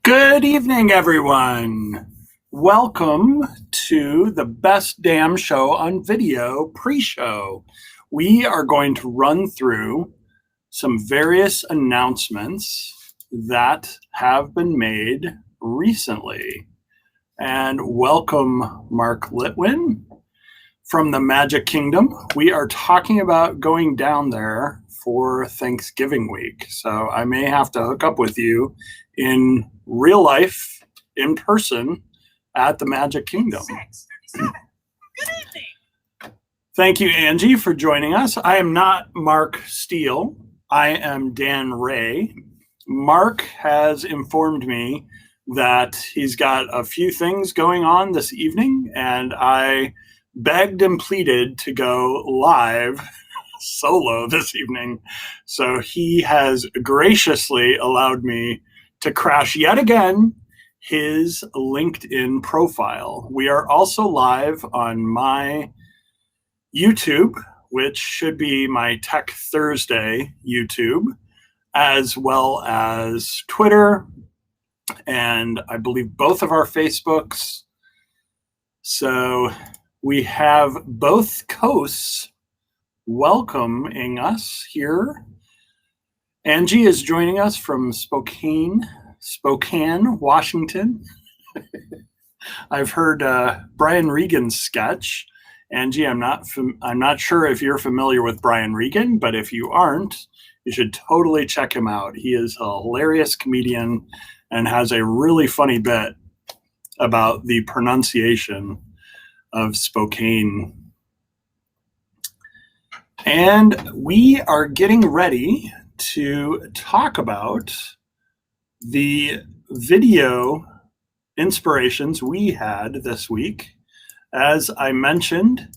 Good evening, everyone. Welcome to the Best Damn Show on Video pre-show. We are going to run through some various announcements that have been made recently. And welcome, Mark Litwin from the Magic Kingdom. We are talking about going down there for Thanksgiving week. So I may have to hook up with you in real life, in person, at the Magic Kingdom. 6:37. Good evening. Thank you, Angie, for joining us. I am not Mark Steele. I am Dan Ray. Mark has informed me that he's got a few things going on this evening, and I begged and pleaded to go live solo this evening. So he has graciously allowed me to crash yet again his LinkedIn profile. We are also live on my YouTube, which should be my TechThursday YouTube, as well as Twitter, and I believe both of our Facebooks. So we have both coasts welcoming us here. Angie is joining us from Spokane, Washington. I've heard Brian Regan's sketch. Angie, I'm not sure if you're familiar with Brian Regan, but if you aren't, you should totally check him out. He is a hilarious comedian and has a really funny bit about the pronunciation of Spokane. And we are getting ready to talk about the video inspirations we had this week. As I mentioned,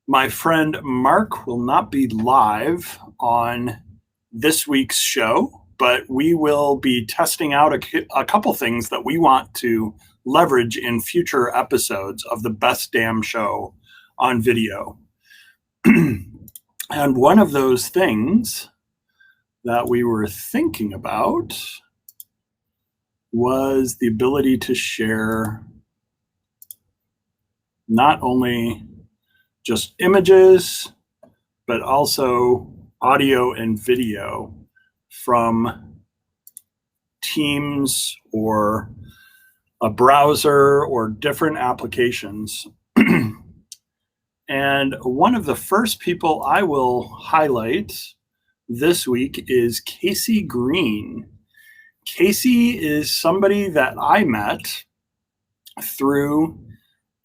my friend Mark will not be live on this week's show, but we will be testing out a couple things that we want to leverage in future episodes of the Best Damn Show on Video. And one of those things that we were thinking about was the ability to share not only just images, but also audio and video from Teams or a browser or different applications. And one of the first people I will highlight this week is Casey Green. Casey is somebody that I met through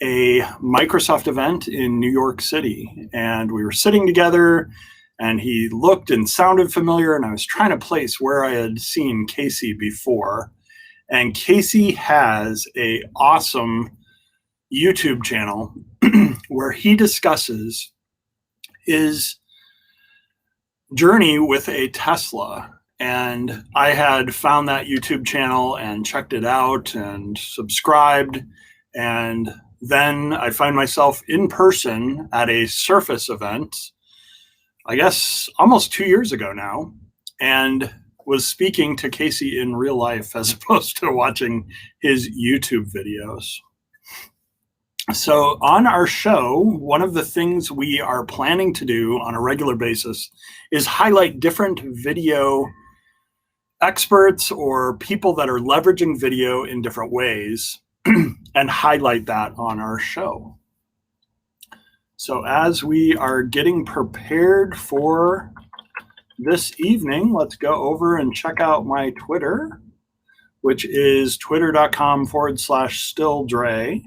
a Microsoft event in New York City. And we were sitting together and he looked and sounded familiar, and I was trying to place where I had seen Casey before. And Casey has an awesome YouTube channel where he discusses his journey with a Tesla. And I had found that YouTube channel and checked it out and subscribed. And then I find myself in person at a Surface event, I guess almost 2 years ago now, and was speaking to Casey in real life as opposed to watching his YouTube videos. So on our show, one of the things we are planning to do on a regular basis is highlight different video experts or people that are leveraging video in different ways and highlight that on our show. So as we are getting prepared for this evening, let's go over and check out my Twitter, which is twitter.com/StillDre.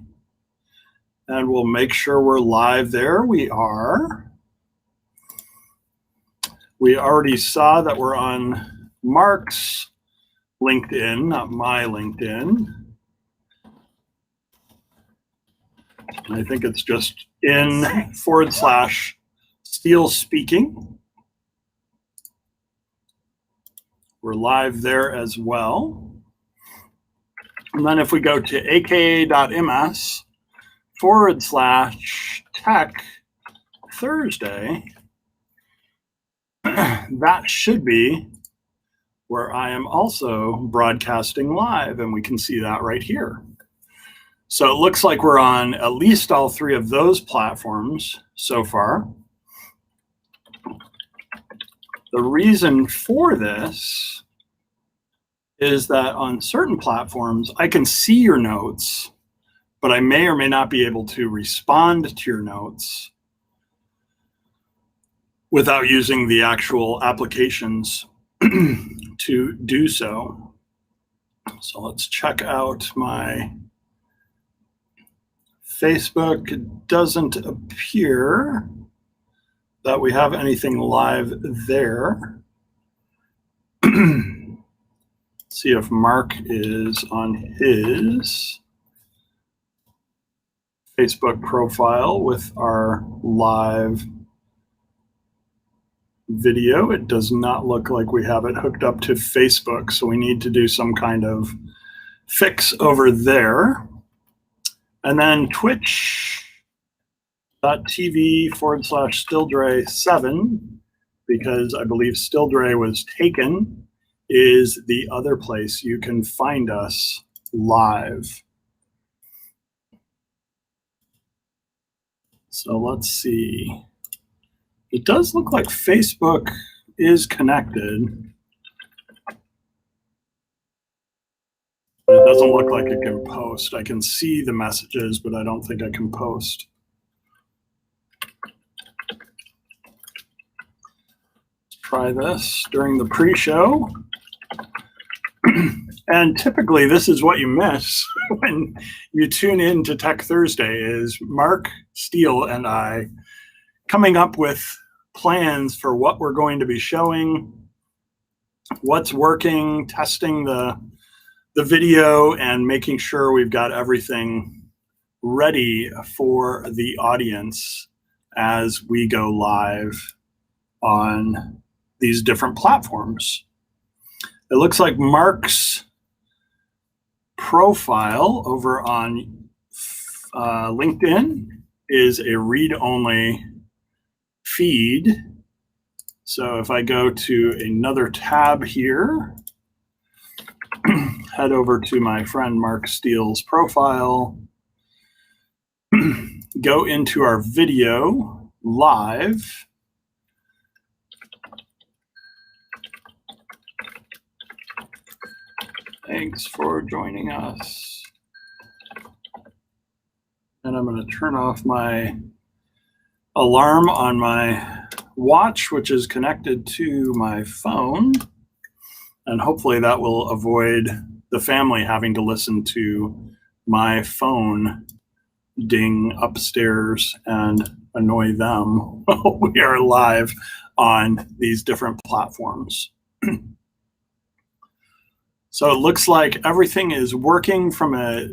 And we'll make sure we're live there. We are. We already saw that we're on Mark's LinkedIn, not my LinkedIn. I think it's just in/Steele Speaking. We're live there as well. And then if we go to aka.ms/TechThursday, that should be where I am also broadcasting live, and we can see that right here. So it looks like we're on at least all three of those platforms so far. The reason for this is that on certain platforms, I can see your notes, but I may or may not be able to respond to your notes without using the actual applications to do so. So let's check out my Facebook. It doesn't appear that we have anything live there. See if Mark is on his Facebook profile with our live video. It does not look like we have it hooked up to Facebook, so we need to do some kind of fix over there. And then twitch.tv/StillDre7, because I believe StillDre was taken, is the other place you can find us live. So let's see. It does look like Facebook is connected. But it doesn't look like it can post. I can see the messages, but I don't think I can post. Let's try this during the pre-show. And typically this is what you miss when you tune in to Tech Thursday, is Mark Steele and I coming up with plans for what we're going to be showing, what's working, testing the video, and making sure we've got everything ready for the audience as we go live on these different platforms. It looks like Mark's profile over on LinkedIn is a read-only feed. So if I go to another tab here, head over to my friend Mark Steele's profile, go into our video live, thanks for joining us. And I'm going to turn off my alarm on my watch, which is connected to my phone. And hopefully that will avoid the family having to listen to my phone ding upstairs and annoy them while we are live on these different platforms. So it looks like everything is working from a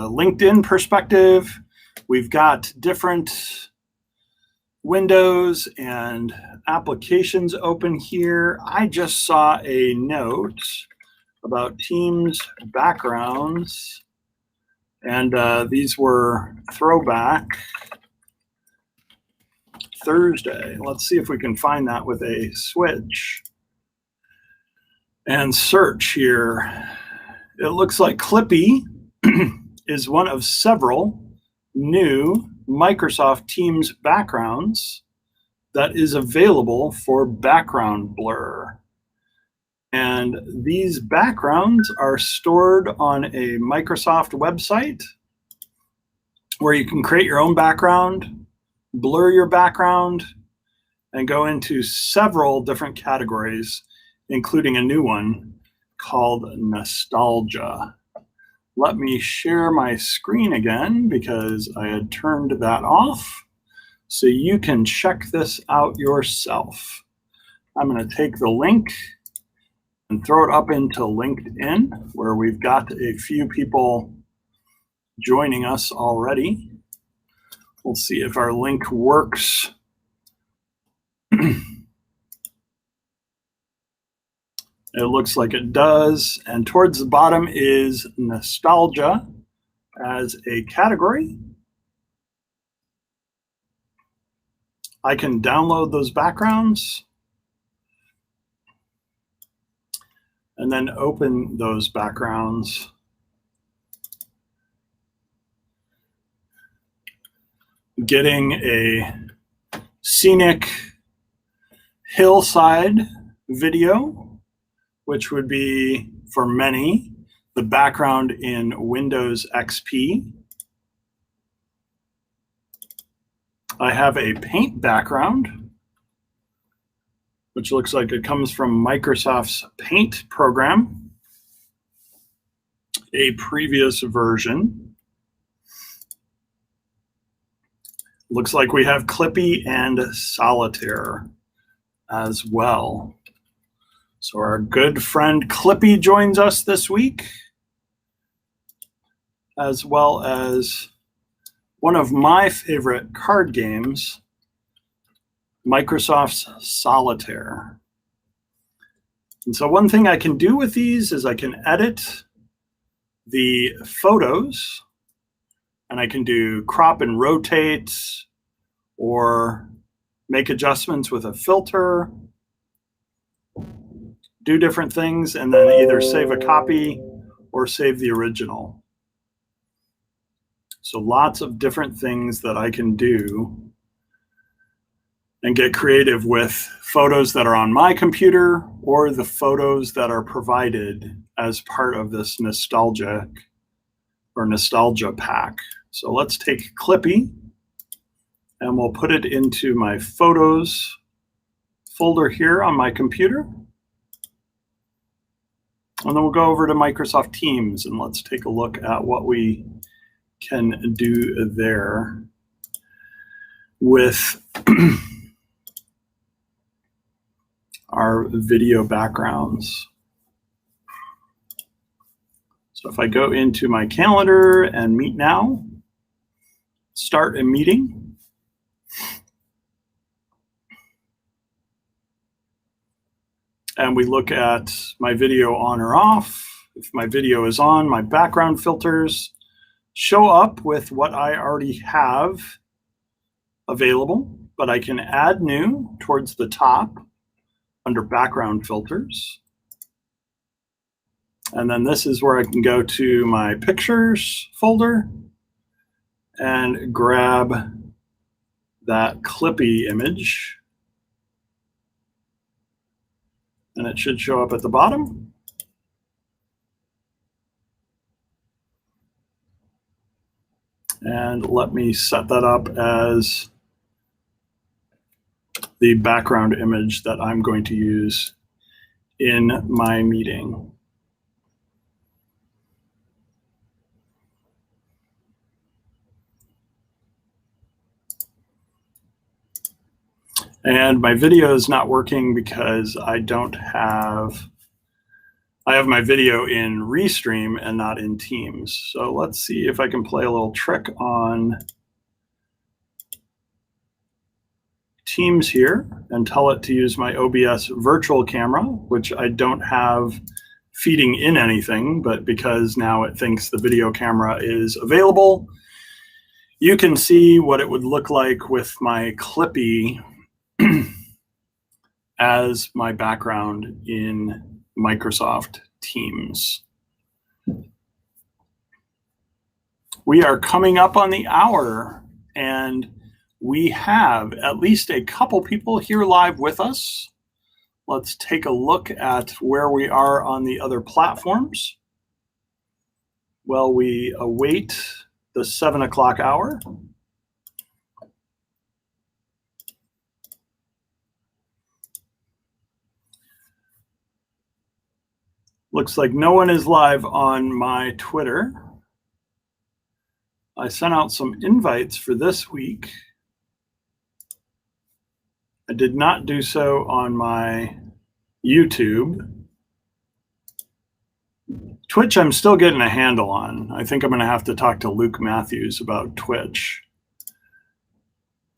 LinkedIn perspective. We've got different windows and applications open here. I just saw a note about Teams backgrounds, and these were Throwback Thursday. Let's see if we can find that with a switch and search here. It looks like Clippy is one of several new Microsoft Teams backgrounds that is available for background blur. And these backgrounds are stored on a Microsoft website where you can create your own background, blur your background, and go into several different categories, including a new one called Nostalgia. Let me share my screen again because I had turned that off, so you can check this out yourself. I'm going to take the link and throw it up into LinkedIn, where we've got a few people joining us already. We'll see if our link works. It looks like it does. And towards the bottom is Nostalgia as a category. I can download those backgrounds. and then open those backgrounds. Getting a scenic hillside video, which would be, for many, the background in Windows XP. I have a paint background, which looks like it comes from Microsoft's Paint program, a previous version. Looks like we have Clippy and Solitaire as well. So our good friend Clippy joins us this week, as well as one of my favorite card games, Microsoft's Solitaire. And so one thing I can do with these is I can edit the photos, and I can do crop and rotate or make adjustments with a filter, do different things, and then either save a copy or save the original. So lots of different things that I can do and get creative with photos that are on my computer or the photos that are provided as part of this nostalgia pack. So let's take Clippy and we'll put it into my photos folder here on my computer. And then we'll go over to Microsoft Teams and let's take a look at what we can do there with our video backgrounds. So if I go into my calendar and Meet Now, start a meeting. And we look at my video on or off. If my video is on, my background filters show up with what I already have available, but I can add new towards the top under background filters. And then this is where I can go to my pictures folder and grab that Clippy image. And it should show up at the bottom. And let me set that up as the background image that I'm going to use in my meeting. And my video is not working because I have my video in Restream and not in Teams. So let's see if I can play a little trick on Teams here and tell it to use my OBS virtual camera, which I don't have feeding in anything, but because now it thinks the video camera is available, you can see what it would look like with my Clippy as my background in Microsoft Teams. We are coming up on the hour, and we have at least a couple people here live with us. Let's take a look at where we are on the other platforms while we await the 7 o'clock hour. Looks like no one is live on my Twitter. I sent out some invites for this week. I did not do so on my YouTube. Twitch, I'm still getting a handle on. I think I'm going to have to talk to Luke Matthews about Twitch.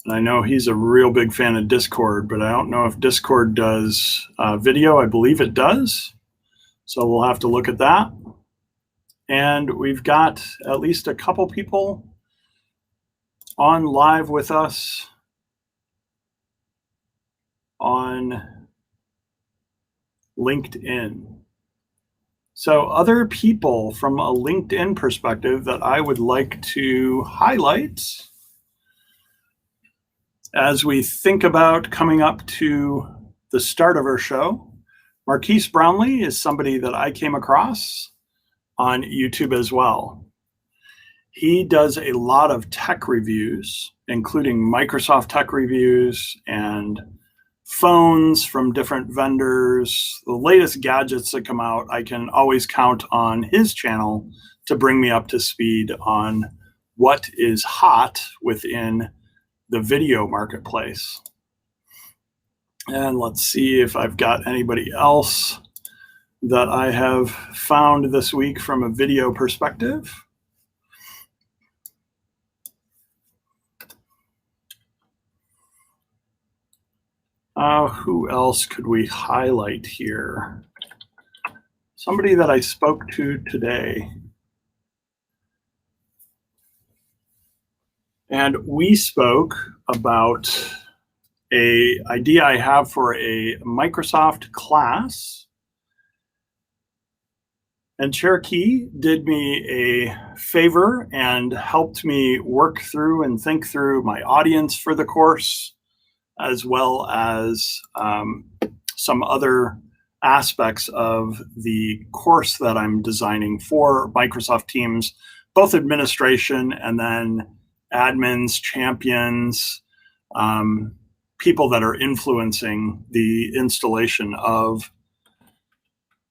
And I know he's a real big fan of Discord, but I don't know if Discord does video. I believe it does. So we'll have to look at that. And we've got at least a couple people on live with us on LinkedIn. So other people from a LinkedIn perspective that I would like to highlight as we think about coming up to the start of our show. Marquise Brownlee is somebody that I came across on YouTube as well. He does a lot of tech reviews, including Microsoft tech reviews and phones from different vendors. The latest gadgets that come out, I can always count on his channel to bring me up to speed on what is hot within the video marketplace. And let's see if I've got anybody else that I have found this week from a video perspective. Who else could we highlight here? Somebody that I spoke to today. And we spoke about an idea I have for a Microsoft class. And Cherokee did me a favor and helped me work through and think through my audience for the course, as well as some other aspects of the course that I'm designing for Microsoft Teams, both administration and then admins, champions, people that are influencing the installation of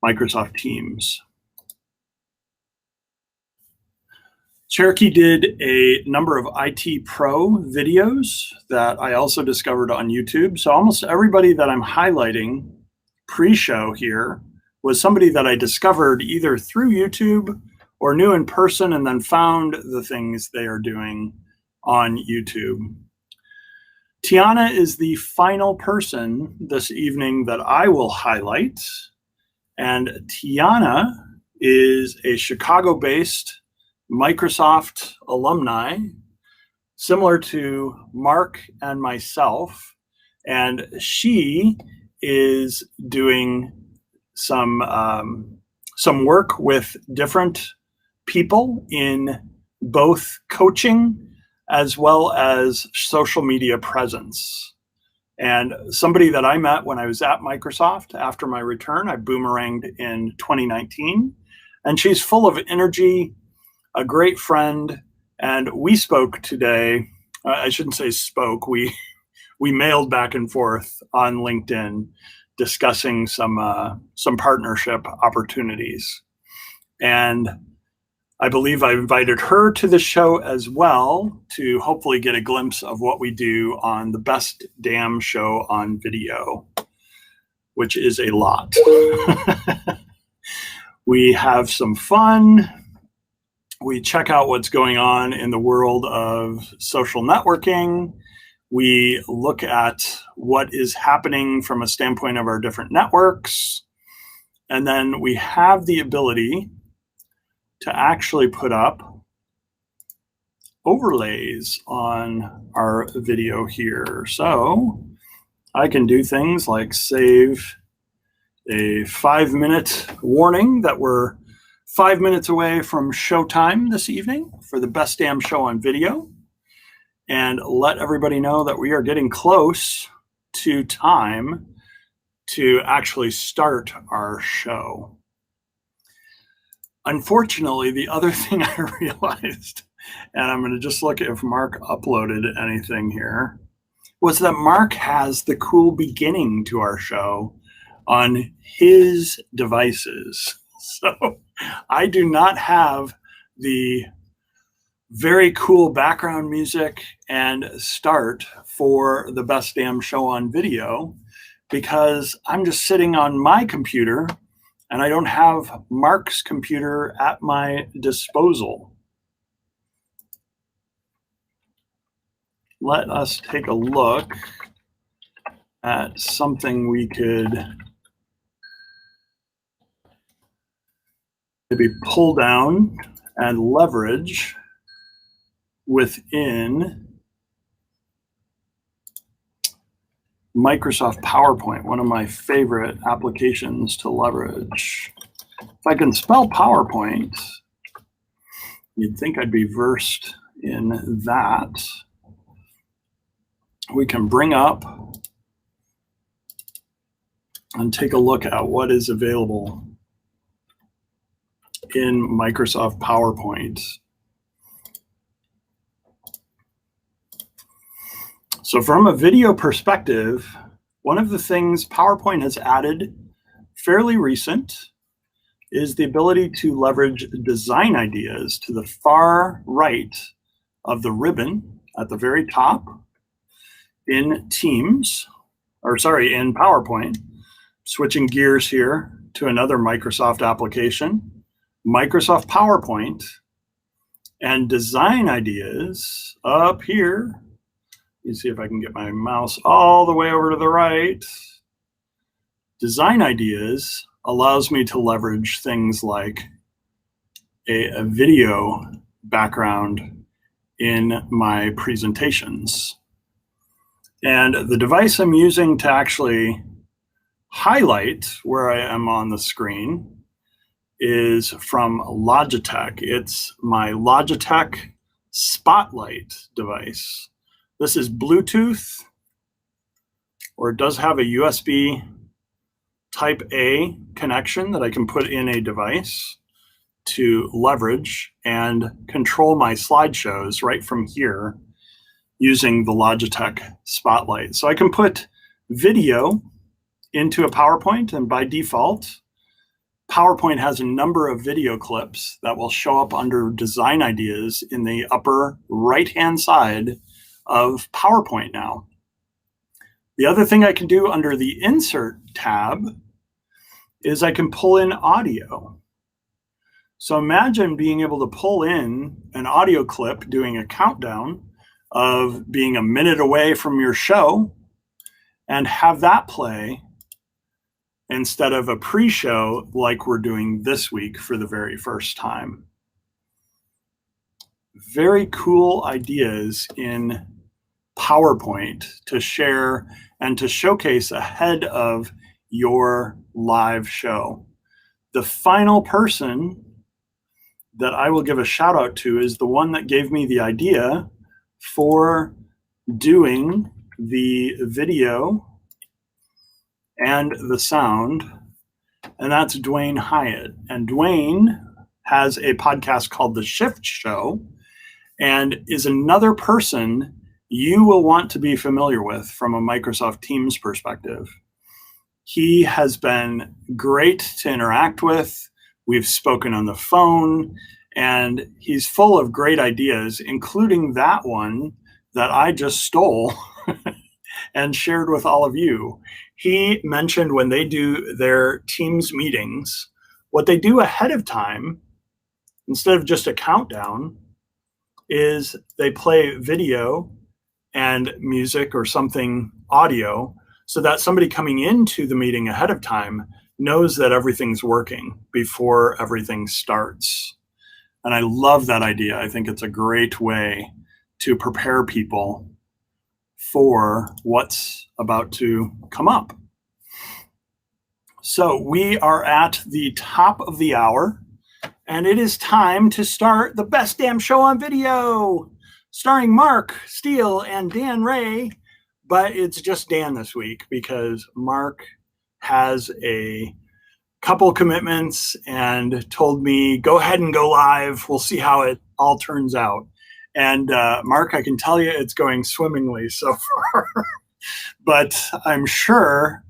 Microsoft Teams. Cherokee did a number of IT Pro videos that I also discovered on YouTube. So almost everybody that I'm highlighting pre-show here was somebody that I discovered either through YouTube or knew in person and then found the things they are doing on YouTube. Tiana is the final person this evening that I will highlight. And Tiana is a Chicago-based Microsoft alumni, similar to Mark and myself, and she is doing some work with different people in both coaching as well as social media presence. And somebody that I met when I was at Microsoft after my return, I boomeranged in 2019, and she's full of energy, a great friend, and we spoke today. I shouldn't say spoke. We mailed back and forth on LinkedIn, discussing some partnership opportunities. And I believe I invited her to the show as well to hopefully get a glimpse of what we do on the best damn show on video, which is a lot. We have some fun. We check out what's going on in the world of social networking. We look at what is happening from a standpoint of our different networks. And then we have the ability to actually put up overlays on our video here. So I can do things like save a 5-minute warning that we're 5 minutes away from showtime this evening for the best damn show on video, and let everybody know that we are getting close to time to actually start our show. Unfortunately, the other thing I realized, and I'm going to just look if Mark uploaded anything here, was that Mark has the cool beginning to our show on his devices. So I do not have the very cool background music and start for the best damn show on video because I'm just sitting on my computer and I don't have Mark's computer at my disposal. Let us take a look at something we could maybe pull down and leverage within Microsoft PowerPoint, one of my favorite applications to leverage. If I can spell PowerPoint, you'd think I'd be versed in that. We can bring up and take a look at what is available in Microsoft PowerPoint. So from a video perspective, one of the things PowerPoint has added fairly recent is the ability to leverage design ideas to the far right of the ribbon at the very top in Teams, in PowerPoint. Switching gears here to another Microsoft application, Microsoft PowerPoint, and design ideas up here. You see if I can get my mouse all the way over to the right. Design ideas allows me to leverage things like a video background in my presentations. And the device I'm using to actually highlight where I am on the screen is from Logitech. It's my Logitech Spotlight device. This is Bluetooth, or it does have a USB Type A connection that I can put in a device to leverage and control my slideshows right from here using the Logitech Spotlight. So I can put video into a PowerPoint, and by default, PowerPoint has a number of video clips that will show up under design ideas in the upper right-hand side of PowerPoint now. The other thing I can do under the Insert tab is I can pull in audio. So imagine being able to pull in an audio clip doing a countdown of being a minute away from your show and have that play instead of a pre-show like we're doing this week for the very first time. Very cool ideas in PowerPoint to share and to showcase ahead of your live show. The final person that I will give a shout out to is the one that gave me the idea for doing the video and the sound, and that's Dwayne Hyatt. And Dwayne has a podcast called The Shift Show and is another person you will want to be familiar with from a Microsoft Teams perspective. He has been great to interact with. We've spoken on the phone, and he's full of great ideas, including that one that I just stole and shared with all of you. He mentioned when they do their Teams meetings, what they do ahead of time, instead of just a countdown, is they play video and music or something audio so that somebody coming into the meeting ahead of time knows that everything's working before everything starts. And I love that idea. I think it's a great way to prepare people for what's about to come up. So we are at the top of the hour, and it is time to start the best damn show on video, starring Mark Steele and Dan Ray. But it's just Dan this week because Mark has a couple commitments and told me, go ahead and go live. We'll see how it all turns out. And Mark, I can tell you it's going swimmingly so far. But I'm sure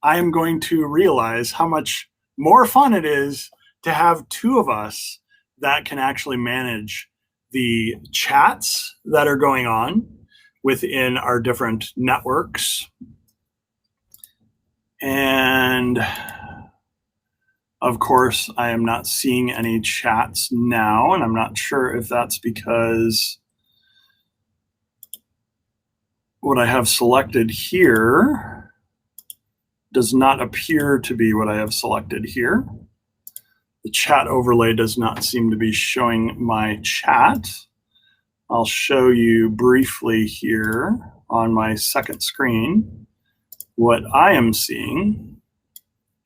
I'm going to realize how much more fun it is to have two of us that can actually manage the chats that are going on within our different networks. And of course, I am not seeing any chats now, and I'm not sure if that's because what I have selected here does not appear to be what I have selected here. The chat overlay does not seem to be showing my chat. I'll show you briefly here on my second screen what I am seeing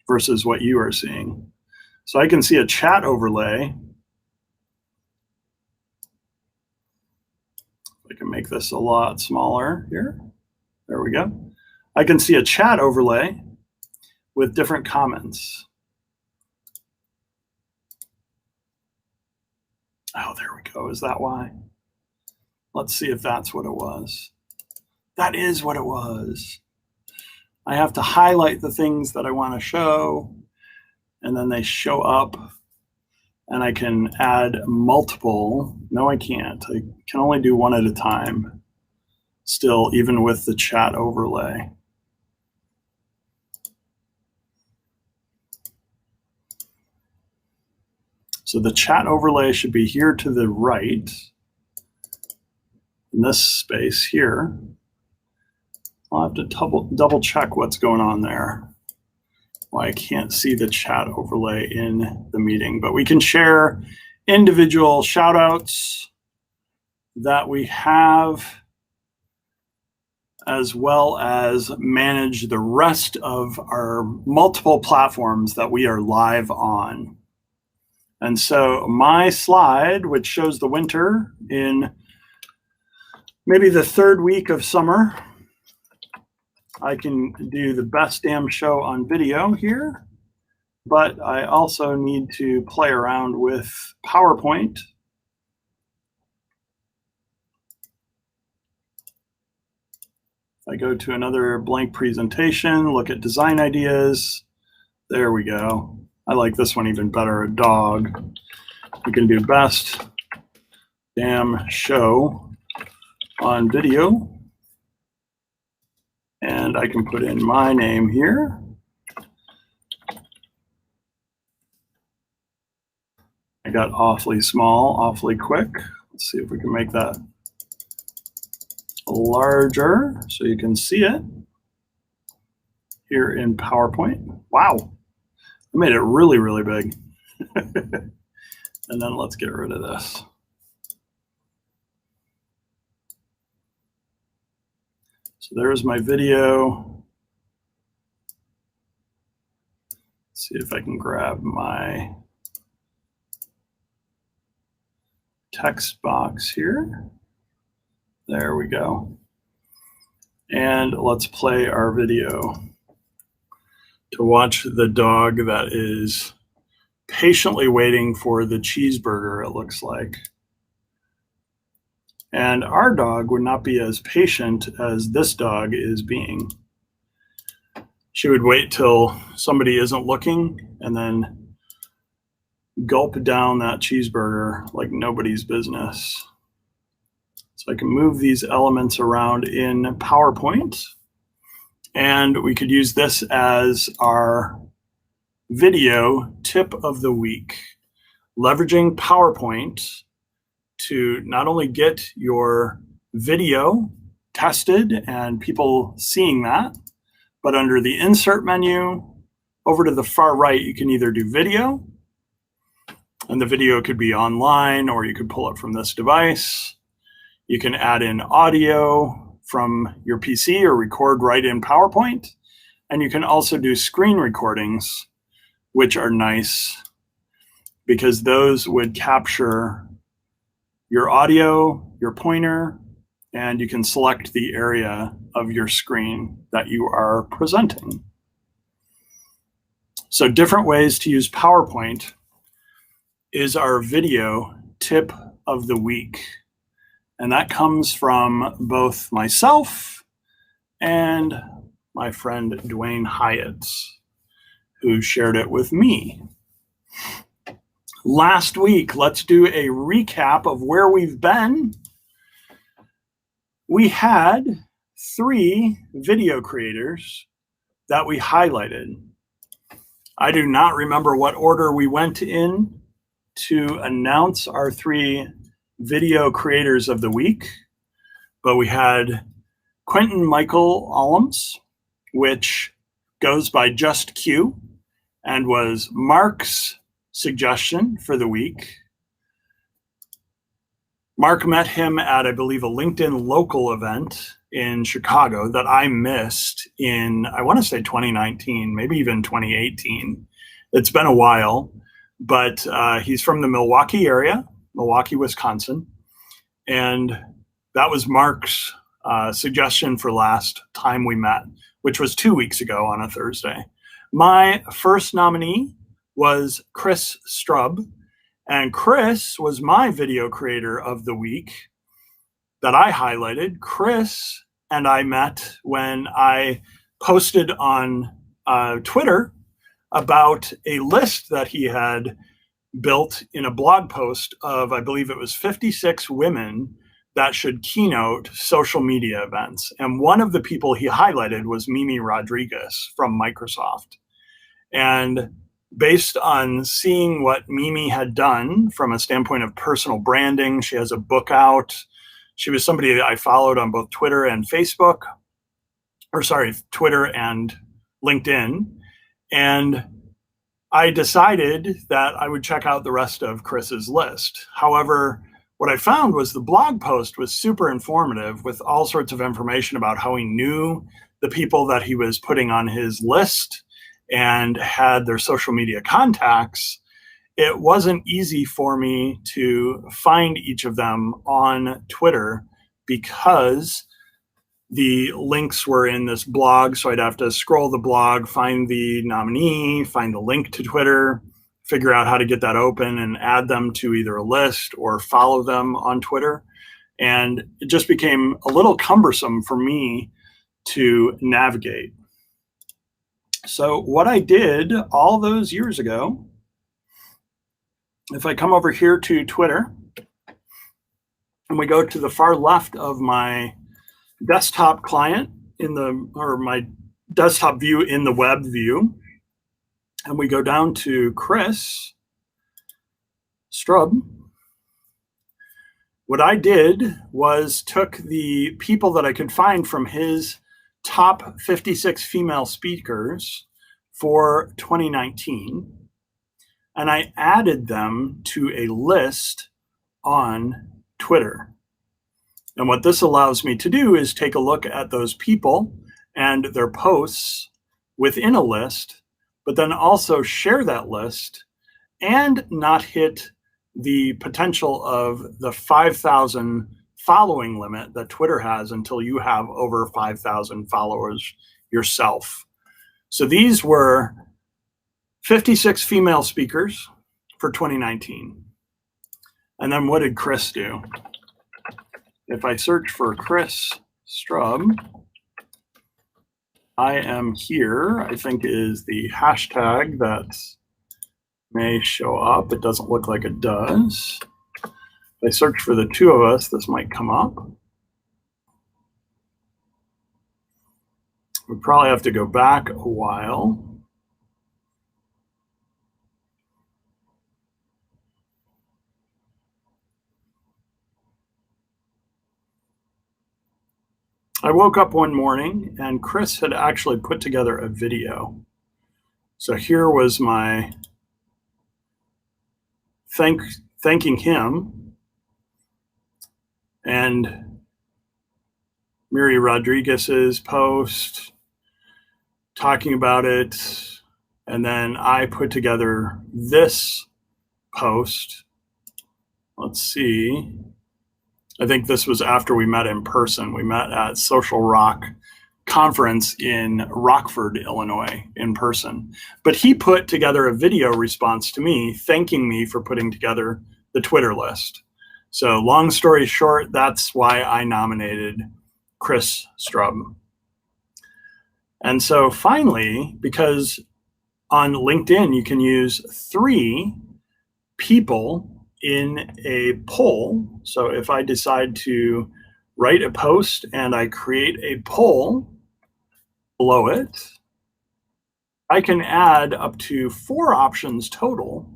versus what you are seeing. So I can see a chat overlay. I can make this a lot smaller here. There we go. I can see a chat overlay with different comments. Oh, there we go. Is that why? Let's see if that's what it was. That is what it was. I have to highlight the things that I want to show, and then they show up, and I can add multiple. No, I can't. I can only do one at a time, still, even with the chat overlay. So the chat overlay should be here to the right, in this space here. I'll have to double check what's going on there. Why I can't see the chat overlay in the meeting, but we can share individual shout outs that we have, as well as manage the rest of our multiple platforms that we are live on. And so my slide, which shows the winter in maybe the third week of summer, I can do the best damn show on video here, but I also need to play around with PowerPoint. If I go to another blank presentation, look at design ideas, there we go. I like this one even better, a dog. We can do best damn show on video. And I can put in my name here. I got awfully small, awfully quick. Let's see if we can make that larger so you can see it here in PowerPoint. Wow, I made it really, really big. And then let's get rid of this. So there's my video. Let's see if I can grab my text box here. There we go. And let's play our video to watch the dog that is patiently waiting for the cheeseburger, it looks like. And our dog would not be as patient as this dog is being. She would wait till somebody isn't looking and then gulp down that cheeseburger like nobody's business. So I can move these elements around in PowerPoint, and we could use this as our video tip of the week, leveraging PowerPoint to not only get your video tested and people seeing that, but under the insert menu over to the far right, you can either do video, and the video could be online, or you could pull it from this device. You can add in audio from your PC or record right in PowerPoint. And you can also do screen recordings, which are nice because those would capture your audio, your pointer, and you can select the area of your screen that you are presenting. So different ways to use PowerPoint is our video tip of the week. And that comes from both myself and my friend Dwayne Hyatt, who shared it with me. Last week, let's do a recap of where we've been. We had 3 video creators that we highlighted. I do not remember what order we went in to announce our 3 video creators of the week, but we had Quentin Michael Allums, which goes by Just Q and was Mark's suggestion for the week. Mark met him at, I believe, a LinkedIn local event in Chicago that I missed in, I want to say 2019, maybe even 2018. It's been a while. but he's from the Milwaukee area, Milwaukee, Wisconsin. And that was Mark's suggestion for last time we met, which was 2 weeks ago on a Thursday. My first nominee was Chris Strub, and Chris was my video creator of the week that I highlighted. Chris and I met when I posted on Twitter about a list that he had built in a blog post of, I believe it was 56 women that should keynote social media events. And one of the people he highlighted was Mimi Rodriguez from Microsoft. And based on seeing what Mimi had done from a standpoint of personal branding, she has a book out. She was somebody that I followed on both Twitter and Facebook, Twitter and LinkedIn. And I decided that I would check out the rest of Chris's list. However, what I found was the blog post was super informative with all sorts of information about how he knew the people that he was putting on his list and had their social media contacts. It wasn't easy for me to find each of them on Twitter because the links were in this blog. So I'd have to scroll the blog, find the nominee, find the link to Twitter, figure out how to get that open and add them to either a list or follow them on Twitter. And it just became a little cumbersome for me to navigate. So what I did all those years ago, if I come over here to Twitter and we go to the far left of my desktop client my desktop view in the web view, and we go down to Chris Strub, what I did was took the people that I could find from his top 56 female speakers for 2019, and I added them to a list on Twitter. And what this allows me to do is take a look at those people and their posts within a list, but then also share that list and not hit the potential of the 5,000 following limit that Twitter has until you have over 5,000 followers yourself. So these were 56 female speakers for 2019. And then what did Chris do? If I search for Chris Strub, I am here, I think is the hashtag that may show up. It doesn't look like it does. If I search for the two of us, this might come up. We probably have to go back a while. I woke up one morning and Chris had actually put together a video. So here was my thanking him, and Miri Rodriguez's post talking about it. And then I put together this post. Let's see. I think this was after we met in person. We met at Social Rock conference in Rockford, Illinois, in person. But he put together a video response to me, thanking me for putting together the Twitter list. So long story short, that's why I nominated Chris Strub. And so finally, because on LinkedIn, you can use 3 people in a poll. So if I decide to write a post and I create a poll below it, I can add up to 4 options total.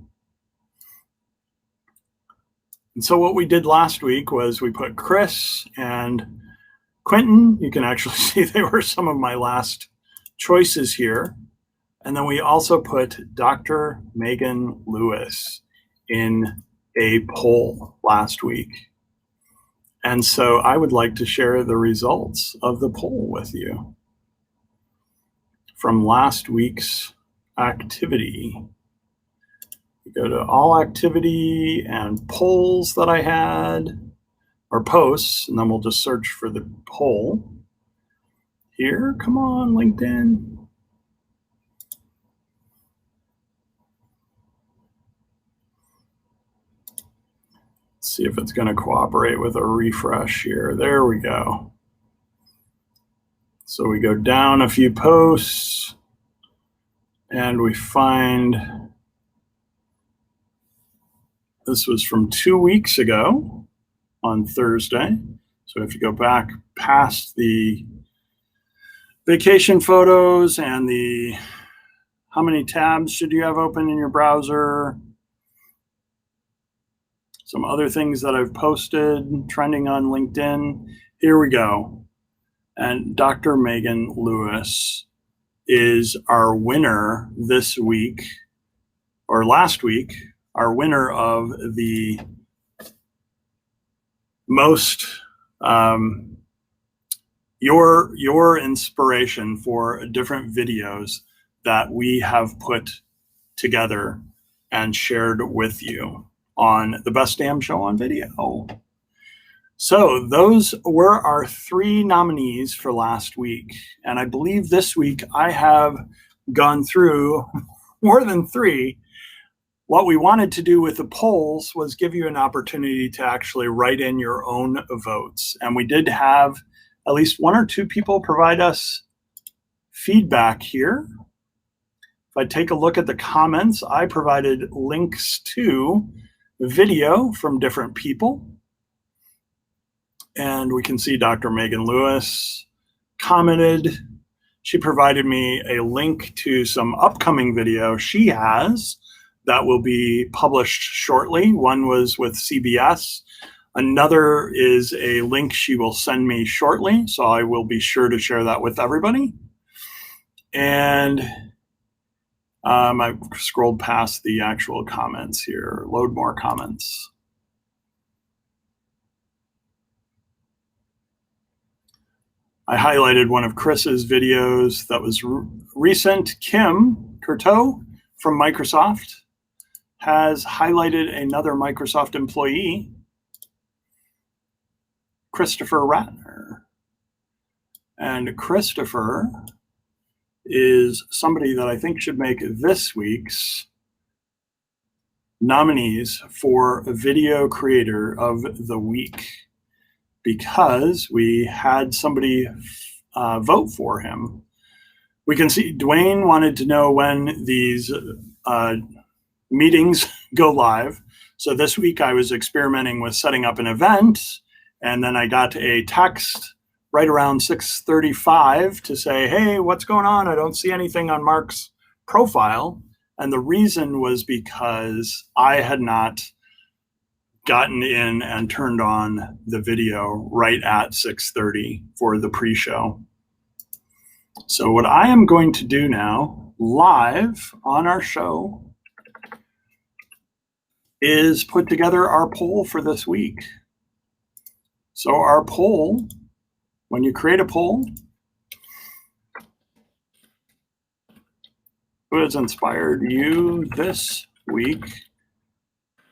And so what we did last week was we put Chris and Quentin. You can actually see they were some of my last choices here. And then we also put Dr. Megan Lewis in a poll last week. And so I would like to share the results of the poll with you from last week's activity. Go to all activity and polls that I had, or posts, and then we'll just search for the poll here. Come on, LinkedIn. Let's see if it's going to cooperate with a refresh here. There we go. So we go down a few posts and we find this was from 2 weeks ago on Thursday. So if you go back past the vacation photos and the how many tabs should you have open in your browser, some other things that I've posted trending on LinkedIn, here we go. And Dr. Megan Lewis is our winner this week, or last week, our winner of the most your inspiration for different videos that we have put together and shared with you on the Best Damn Show on Video. So those were our 3 nominees for last week. And I believe this week I have gone through more than 3. What we wanted to do with the polls was give you an opportunity to actually write in your own votes. And we did have at least 1 or 2 people provide us feedback here. If I take a look at the comments, I provided links to video from different people. And we can see Dr. Megan Lewis commented. She provided me a link to some upcoming video she has that will be published shortly. One was with CBS. Another is a link she will send me shortly, so I will be sure to share that with everybody. And I've scrolled past the actual comments here. Load more comments. I highlighted one of Chris's videos that was recent. Kim Curto from Microsoft has highlighted another Microsoft employee, Christopher Ratner. And Christopher is somebody that I think should make this week's nominees for Video Creator of the Week, because we had somebody vote for him. We can see Dwayne wanted to know when these meetings go live. So this week I was experimenting with setting up an event, and then I got a text right around 6:35 to say, hey, what's going on? I don't see anything on Mark's profile. And the reason was because I had not gotten in and turned on the video right at 6:30 for the pre-show. So what I am going to do now, live on our show, is put together our poll for this week. So our poll, when you create a poll, who has inspired you this week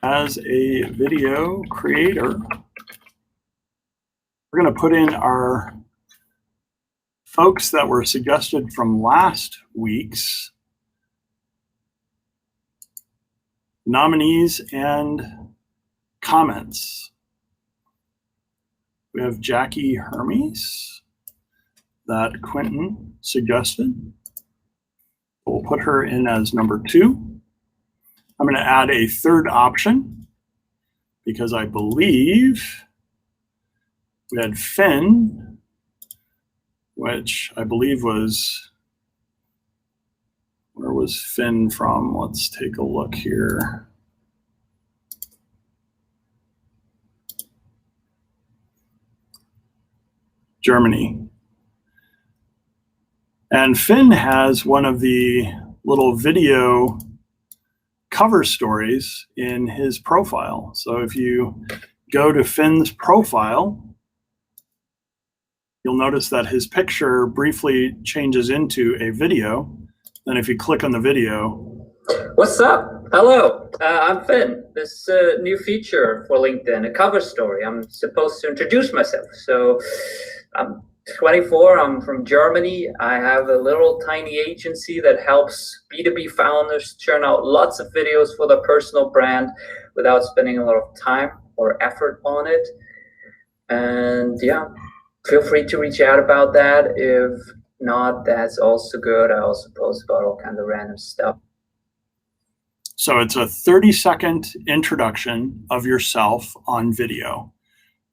as a video creator? We're going to put in our folks that were suggested from last week's nominees and comments. We have Jackie Hermes that Quentin suggested. We'll put her in as number 2. I'm going to add a third option because I believe we had Finn, which I believe was, where was Finn from? Let's take a look here. Germany. And Finn has one of the little video cover stories in his profile. So if you go to Finn's profile, you'll notice that his picture briefly changes into a video. Then if you click on the video, what's up? Hello, I'm Finn. This new feature for LinkedIn, a cover story. I'm supposed to introduce myself. So I'm 24, I'm from Germany. I have a little tiny agency that helps B2B founders churn out lots of videos for their personal brand without spending a lot of time or effort on it. And yeah, feel free to reach out about that. If not, that's also good. I also post about all kinds of random stuff. So it's a 30-second introduction of yourself on video.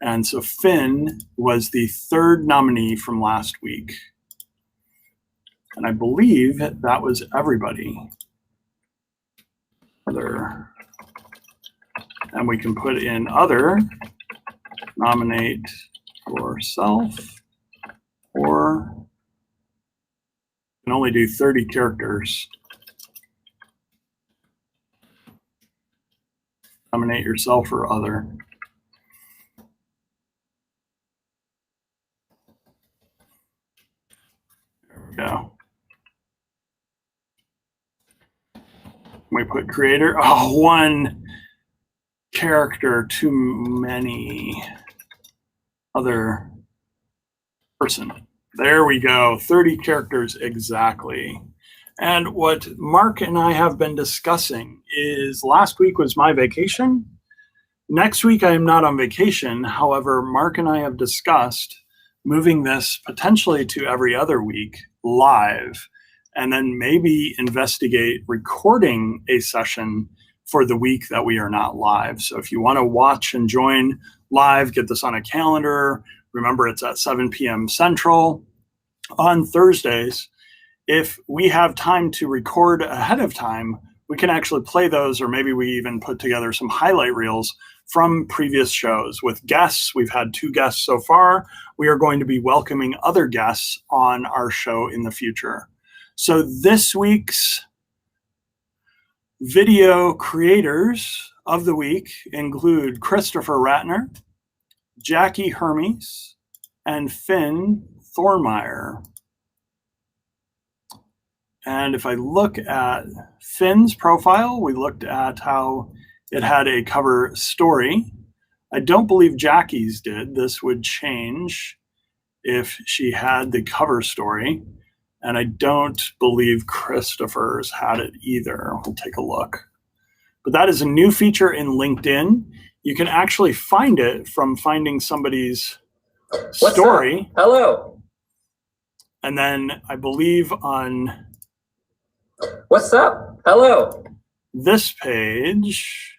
And so Finn was the third nominee from last week. And I believe that was everybody. Other. And we can put in other, nominate yourself, or can only do 30 characters. Nominate yourself or other. There we go. We put creator. Oh, one character too many. Other person. There we go. 30 characters exactly. And what Mark and I have been discussing is last week was my vacation. Next week I am not on vacation. However, Mark and I have discussed moving this potentially to every other week live, and then maybe investigate recording a session for the week that we are not live. So if you want to watch and join live, get this on a calendar. Remember, it's at 7 p.m. Central on Thursdays. If we have time to record ahead of time, we can actually play those, or maybe we even put together some highlight reels from previous shows with guests. We've had 2 guests so far. We are going to be welcoming other guests on our show in the future. So this week's video creators of the week include Christopher Ratner, Jackie Hermes, and Finn Thormeyer. And if I look at Finn's profile, we looked at how it had a cover story. I don't believe Jackie's did. This would change if she had the cover story. And I don't believe Christopher's had it either. We'll take a look. But that is a new feature in LinkedIn. You can actually find it from finding somebody's story. Hello. And then I believe on What's up? Hello. this page,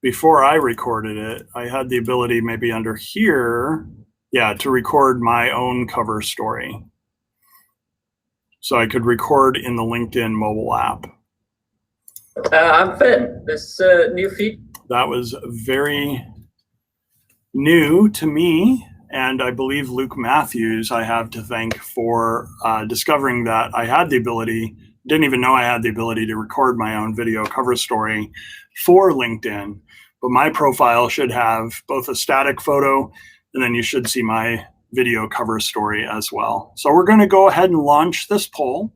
before I recorded it, I had the ability maybe under here, to record my own cover story. So I could record in the LinkedIn mobile app. I'm Finn. This new feature. That was very new to me. And I believe Luke Matthews I have to thank for discovering that I had the ability, didn't even know I had the ability to record my own video cover story for LinkedIn. But my profile should have both a static photo, and then you should see my video cover story as well. So we're going to go ahead and launch this poll.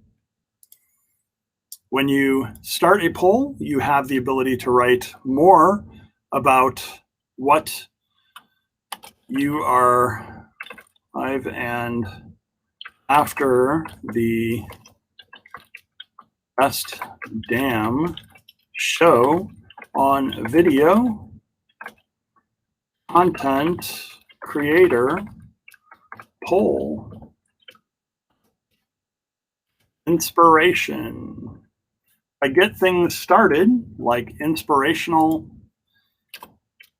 When you start a poll, you have the ability to write more about what you are live and after the best damn show on video, content creator poll, inspiration. I get things started like inspirational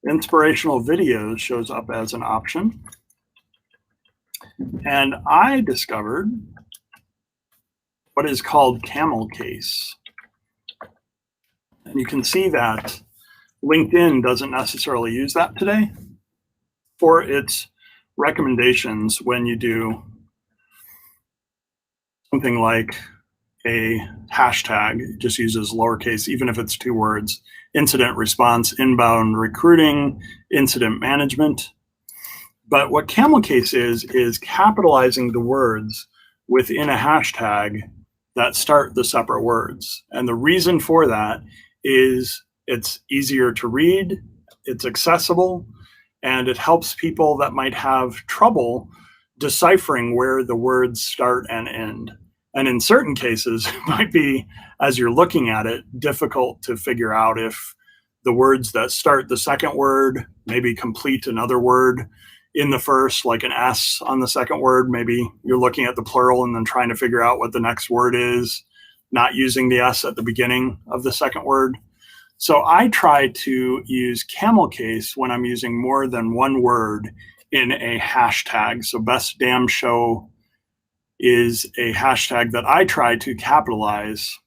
videos shows up as an option. And I discovered what is called camel case. And you can see that LinkedIn doesn't necessarily use that today for its recommendations when you do something like a hashtag. It just uses lowercase, even if it's 2 words. Incident response, inbound recruiting, incident management. But what camel case is capitalizing the words within a hashtag that start the separate words. And the reason for that is it's easier to read, it's accessible, and it helps people that might have trouble deciphering where the words start and end. And in certain cases, it might be, as you're looking at it, difficult to figure out if the words that start the second word maybe complete another word in the first, like an S on the second word. Maybe you're looking at the plural and then trying to figure out what the next word is, not using the S at the beginning of the second word. So I try to use camel case when I'm using more than one word in a hashtag. So best damn show is a hashtag that I try to capitalize,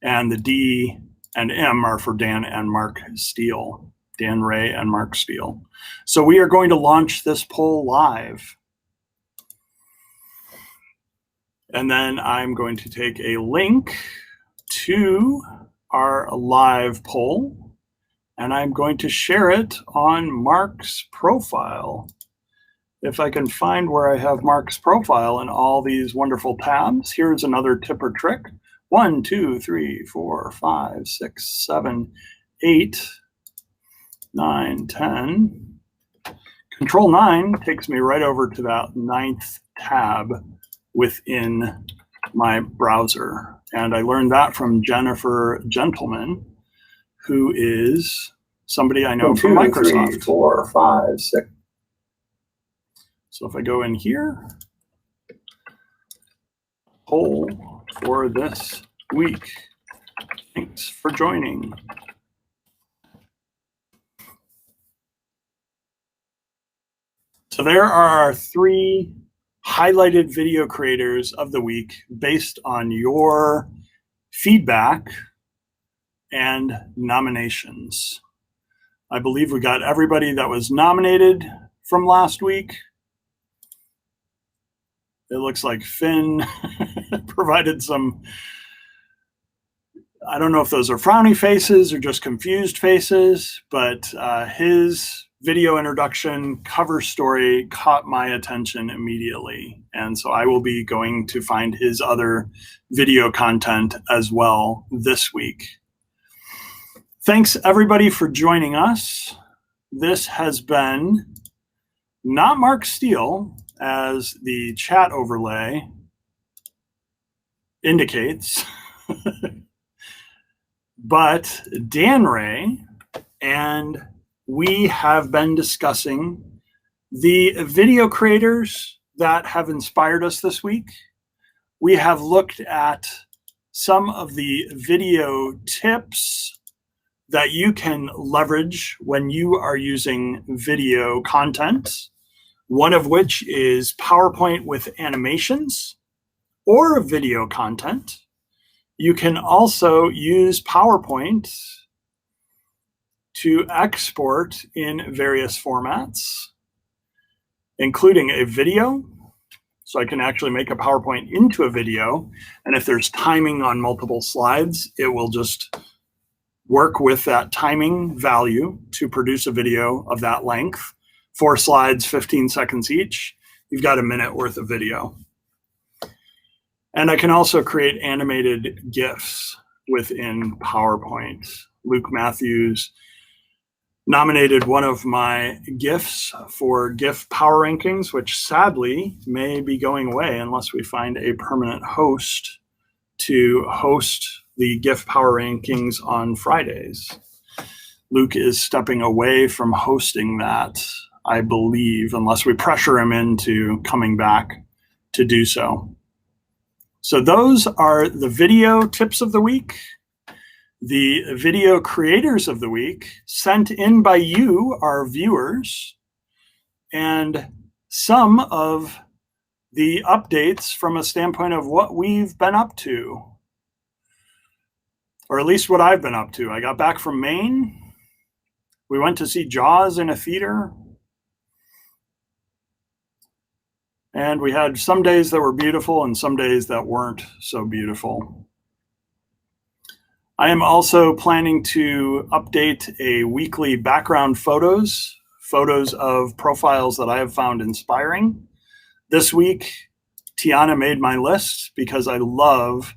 and the D and M are for Dan and Mark Steele, Dan Ray and Mark Steele. So we are going to launch this poll live. And then I'm going to take a link to our live poll, and I'm going to share it on Mark's profile. If I can find where I have Mark's profile in all these wonderful tabs, here's another tip or trick. 1, 2, 3, 4, 5, 6, 7, 8, 9, 10. Control 9 takes me right over to that 9th tab within my browser. And I learned that from Jennifer Gentleman, who is somebody I know from Microsoft. 3, 4, 5, 6. So if I go in here, poll for this week. Thanks for joining. So there are our 3 highlighted video creators of the week based on your feedback and nominations. I believe we got everybody that was nominated from last week. It looks like Finn provided some, I don't know if those are frowny faces or just confused faces, but his video introduction cover story caught my attention immediately. And so I will be going to find his other video content as well this week. Thanks everybody for joining us. This has been not Mark Steele, as the chat overlay indicates, but Dan Ray, and we have been discussing the video creators that have inspired us this week. We have looked at some of the video tips that you can leverage when you are using video content, one of which is PowerPoint with animations or video content. You can also use PowerPoint to export in various formats, including a video. So I can actually make a PowerPoint into a video. And if there's timing on multiple slides, it will just work with that timing value to produce a video of that length. 4 slides, 15 seconds each. You've got a minute worth of video. And I can also create animated GIFs within PowerPoint. Luke Matthews nominated one of my GIFs for GIF Power Rankings, which sadly may be going away unless we find a permanent host to host the GIF Power Rankings on Fridays. Luke is stepping away from hosting that, I believe, unless we pressure him into coming back to do so. So those are the video tips of the week, the video creators of the week, sent in by you, our viewers, and some of the updates from a standpoint of what we've been up to, or at least what I've been up to. I got back from Maine. We went to see Jaws in a theater. And we had some days that were beautiful and some days that weren't so beautiful. I am also planning to update a weekly background photos of profiles that I have found inspiring. This week, Tiana made my list because I love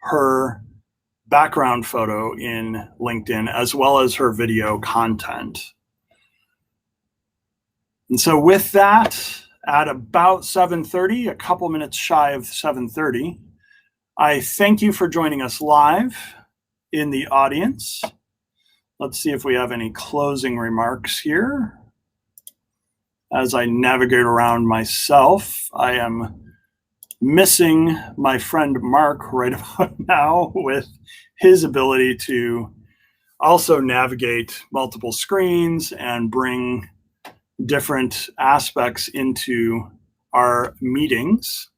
her background photo in LinkedIn as well as her video content. And so with that, at about 7:30, a couple minutes shy of 7:30, I thank you for joining us live in the audience. Let's see if we have any closing remarks here. As I navigate around myself, I am missing my friend Mark right about now with his ability to also navigate multiple screens and bring different aspects into our meetings.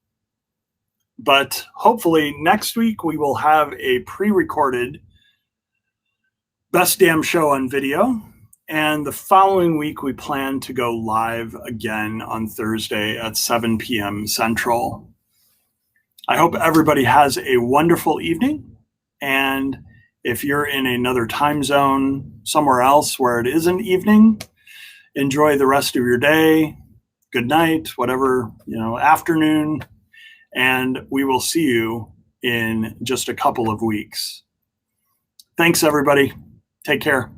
But hopefully next week we will have a pre-recorded Best Damn Show on video. And the following week we plan to go live again on Thursday at 7 p.m. Central. I hope everybody has a wonderful evening. And if you're in another time zone somewhere else where it isn't evening, enjoy the rest of your day, good night, whatever, afternoon, and we will see you in just a couple of weeks. Thanks, everybody. Take care.